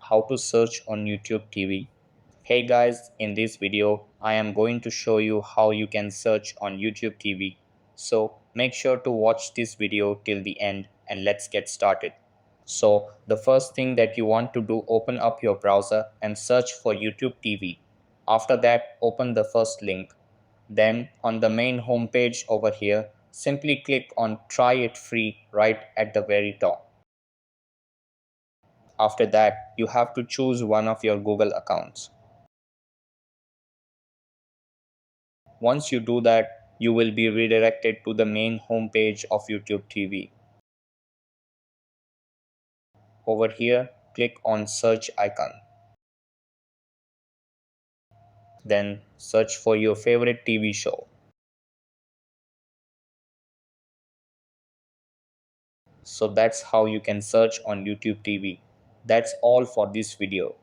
how to search on YouTube TV. Hey guys, in this video, I am going to show you how you can search on YouTube TV. So make sure to watch this video till the end and let's get started. So the first thing that you want to do, open up your browser and search for YouTube TV. After that, open the first link. Then on the main homepage over here, simply click on try it free right at the very top. After that, you have to choose one of your Google accounts. Once you do that, you will be redirected to the main homepage of YouTube TV. Over here, click on search icon. Then search for your favorite TV show. So that's how you can search on YouTube TV. That's all for this video.